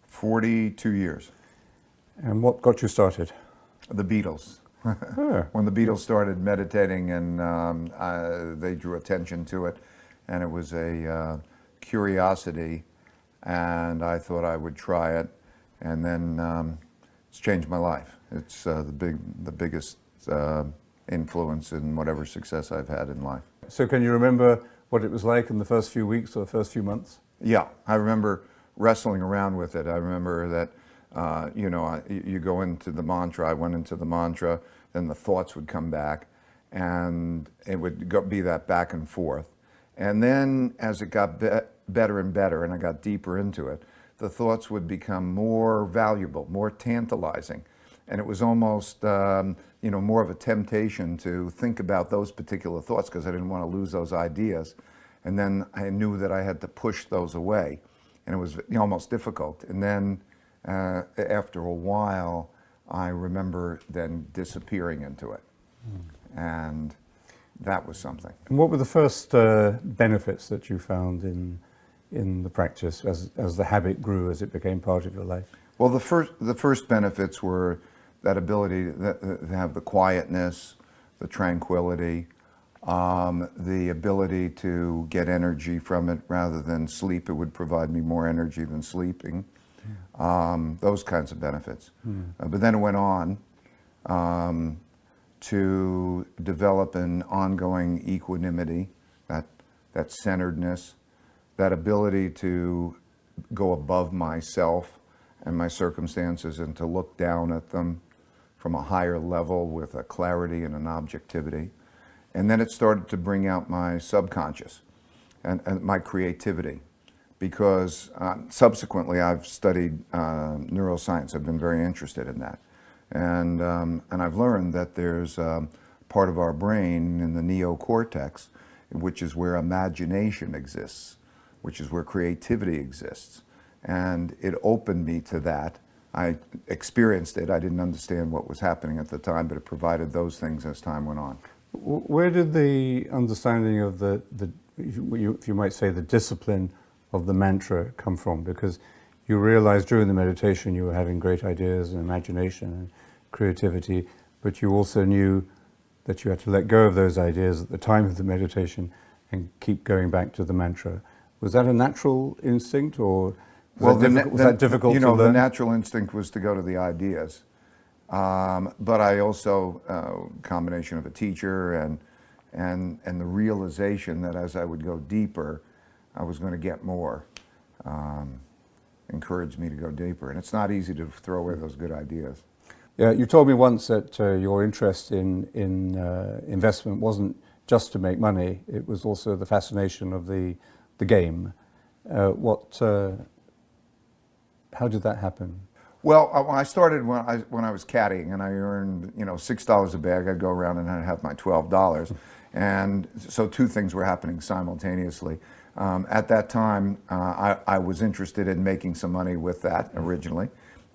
42 years. And what got you started? The Beatles. Oh. When the Beatles started meditating, and they drew attention to it, and it was a curiosity, and I thought I would try it, and then it's changed my life. It's the biggest influence in whatever success I've had in life. So can you remember what it was like in the first few weeks or the first few months? Yeah, I remember wrestling around with it. I remember that, you go into the mantra. I went into the mantra, then the thoughts would come back, and it would be that back and forth. And then as it got better and better, and I got deeper into it, the thoughts would become more valuable, more tantalizing. And it was almost, more of a temptation to think about those particular thoughts because I didn't want to lose those ideas. And then I knew that I had to push those away, and it was almost difficult. And then after a while, I remember then disappearing into it, and that was something. And what were the first benefits that you found in the practice as the habit grew, as it became part of your life? Well, the first benefits were that ability to have the quietness, the tranquility, the ability to get energy from it rather than sleep. It would provide me more energy than sleeping. Those kinds of benefits. But then it went on to develop an ongoing equanimity, that centeredness, that ability to go above myself and my circumstances and to look down at them from a higher level with a clarity and an objectivity. And then it started to bring out my subconscious and my creativity, because subsequently I've studied neuroscience. I've been very interested in that. And I've learned that there's part of our brain in the neocortex, which is where imagination exists, which is where creativity exists. And it opened me to that. I experienced it. I didn't understand what was happening at the time, but it provided those things as time went on. Where did the understanding of if you might say, the discipline of the mantra come from? Because you realized during the meditation you were having great ideas and imagination and creativity, but you also knew that you had to let go of those ideas at the time of the meditation and keep going back to the mantra. Was that a natural instinct, or was that difficult to learn? The natural instinct was to go to the ideas. But I also, combination of a teacher and the realization that as I would go deeper, I was going to get more, encouraged me to go deeper. And it's not easy to throw away those good ideas. Yeah, you told me once that your interest in investment wasn't just to make money, it was also the fascination of the game. How did that happen? Well, I started when I was caddying, and I earned $6 a bag. I'd go around and I'd have my $12, and so two things were happening simultaneously. At that time, I was interested in making some money with that originally,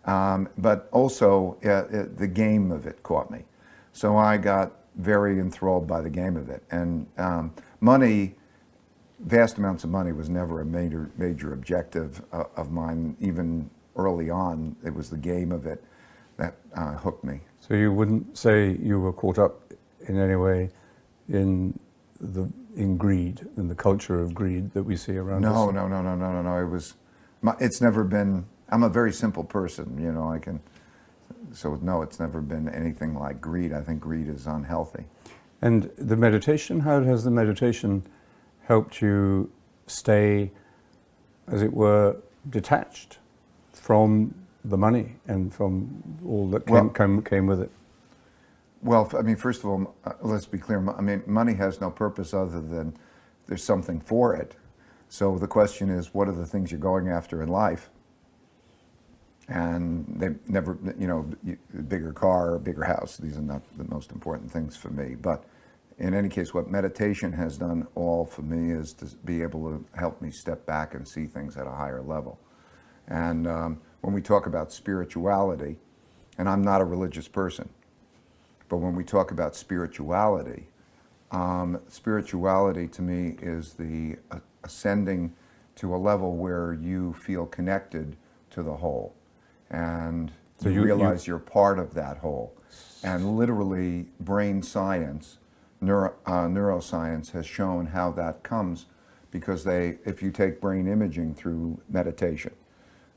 but also the game of it caught me. So I got very enthralled by the game of it, and money. Vast amounts of money was never a major objective of mine. Even early on, it was the game of it that hooked me. So you wouldn't say you were caught up in any way in greed, in the culture of greed that we see around us? No. It's never been. I'm a very simple person, So no, it's never been anything like greed. I think greed is unhealthy. And the meditation, how has the meditation helped you stay, as it were, detached from the money and from all that came with it? Well, I mean, first of all, let's be clear. I mean, money has no purpose other than there's something for it. So the question is, what are the things you're going after in life? And they never, a bigger car, a bigger house. These are not the most important things for me. But in any case, what meditation has done all for me is to be able to help me step back and see things at a higher level. And when we talk about spirituality, and I'm not a religious person, but when we talk about spirituality, spirituality to me is the ascending to a level where you feel connected to the whole. And So you you realize you're part of that whole. And literally, brain science, neuroscience has shown how that comes, because if you take brain imaging through meditation,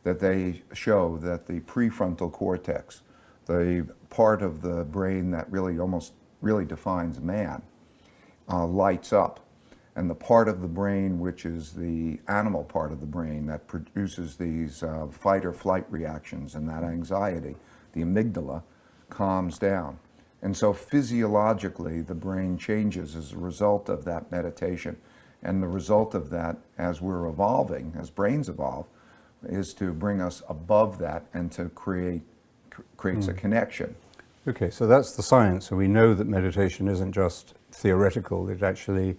that they show that the prefrontal cortex, the part of the brain that really defines man, lights up. And the part of the brain which is the animal part of the brain that produces these fight or flight reactions and that anxiety, the amygdala, calms down. And so physiologically, the brain changes as a result of that meditation. And the result of that, as we're evolving, as brains evolve, is to bring us above that and to creates a connection. Okay, so that's the science. So we know that meditation isn't just theoretical, it actually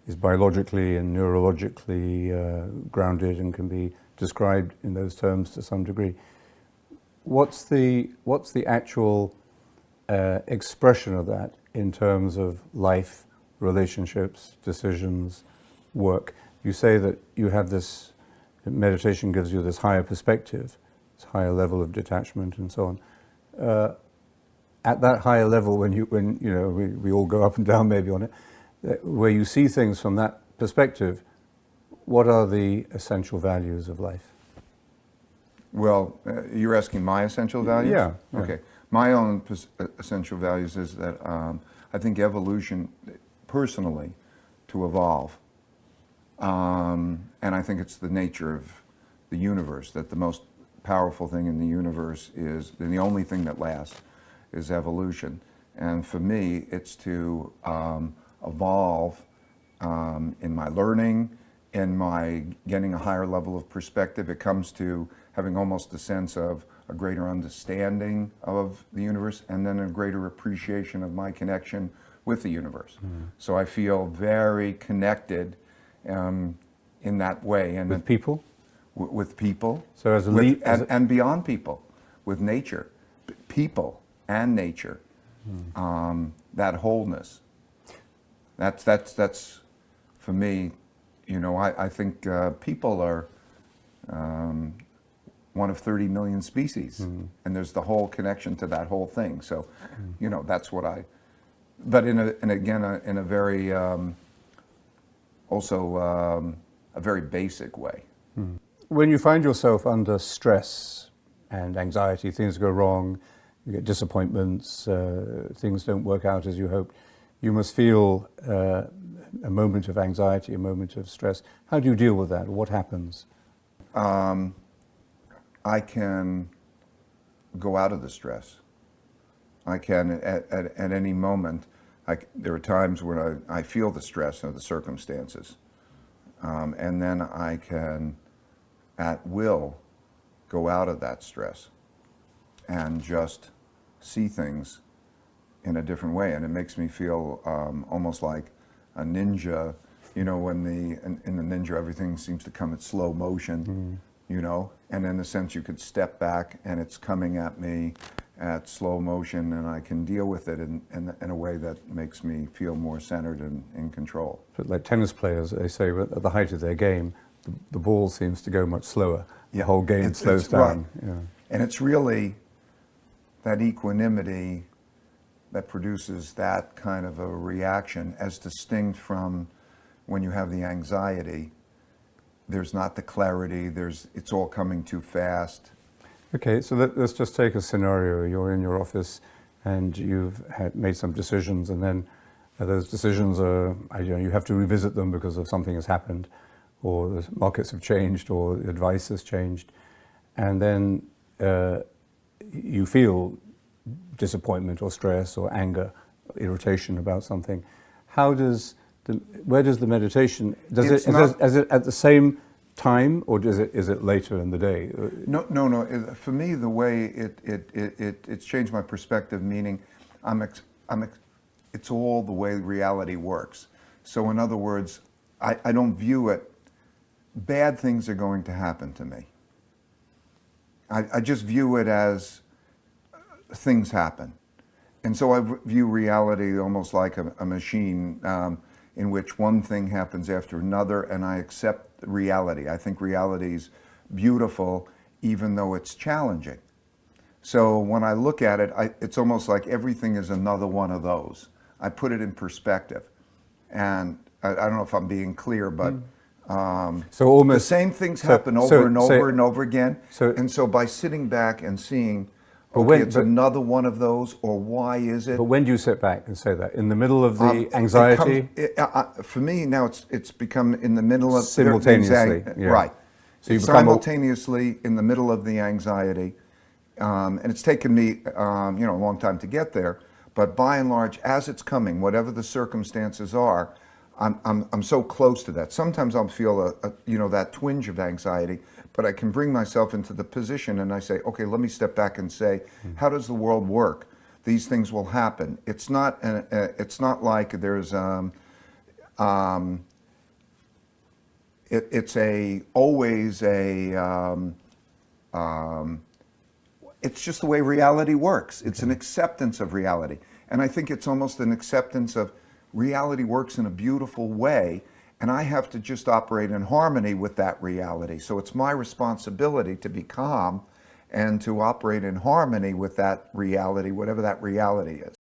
is biologically and neurologically grounded and can be described in those terms to some degree. What's the actual expression of that in terms of life, relationships, decisions, work? You say that you have this, meditation gives you this higher perspective, this higher level of detachment and so on. At that higher level, when you know, we all go up and down maybe on it, where you see things from that perspective, what are the essential values of life? Well, you're asking my essential values? Yeah. Okay. My own essential values is that I think evolution, personally, to evolve, and I think it's the nature of the universe, that the most powerful thing in the universe is, and the only thing that lasts, is evolution. And for me, it's to evolve in my learning, in my getting a higher level of perspective. It comes to having almost a sense of a greater understanding of the universe, and then a greater appreciation of my connection with the universe. So I feel very connected in that way. And With people? With people. So as a and beyond people, with nature, people and nature, that wholeness. That's for me. You know, I think people are one of 30 million species, and there's the whole connection to that whole thing. So, you know, that's what but in a very also a very basic way. When you find yourself under stress and anxiety, things go wrong, you get disappointments, things don't work out as you hoped, you must feel a moment of anxiety, a moment of stress. How do you deal with that? What happens? I can go out of the stress. I can, at any moment, there are times when I feel the stress of the circumstances. And then I can, at will, go out of that stress and just see things in a different way. And it makes me feel almost like a ninja, you know, when in the ninja everything seems to come at slow motion, you know, and in the sense you could step back and it's coming at me at slow motion, and I can deal with it in a way that makes me feel more centered and in control. But like tennis players, they say at the height of their game, the ball seems to go much slower. Yeah. The whole game slows it's down. Right. Yeah. And it's really that equanimity that produces that kind of a reaction, as distinct from when you have the anxiety. There's not the clarity, it's all coming too fast. Okay, so let's just take a scenario. You're in your office and you've made some decisions, and then those decisions are, you have to revisit them because of something has happened, or the markets have changed, or the advice has changed, and then you feel disappointment or stress or anger, irritation about something. Where does the meditation, is it at the same time, or is it later in the day? No. For me, the way it's changed my perspective, meaning it's all the way reality works. So in other words, I don't view it, bad things are going to happen to me. I just view it as things happen. And so I view reality almost like a machine in which one thing happens after another, and I accept reality. I think reality's beautiful, even though it's challenging. So when I look at it, it's almost like everything is another one of those. I put it in perspective. And I don't know if I'm being clear, but So almost the same things happen over and over and over again. So, And so by sitting back and seeing, But okay, when- it's but- another one of those, or why is it? but when do you sit back and say that? In the middle of the It anxiety? comes- for me now, it's become in the middle of Simultaneously, yeah. Right. So you It's become simultaneously in the middle of the anxiety, and it's taken me a long time to get there. But by and large, as it's coming, whatever the circumstances are, I'm so close to that. Sometimes I'll feel that twinge of anxiety, but I can bring myself into the position and I say, okay, let me step back and say, how does the world work? These things will happen. It's not like there's it's just the way reality works. It's an acceptance of reality. And I think it's almost an acceptance of reality works in a beautiful way, and I have to just operate in harmony with that reality. So it's my responsibility to be calm and to operate in harmony with that reality, whatever that reality is.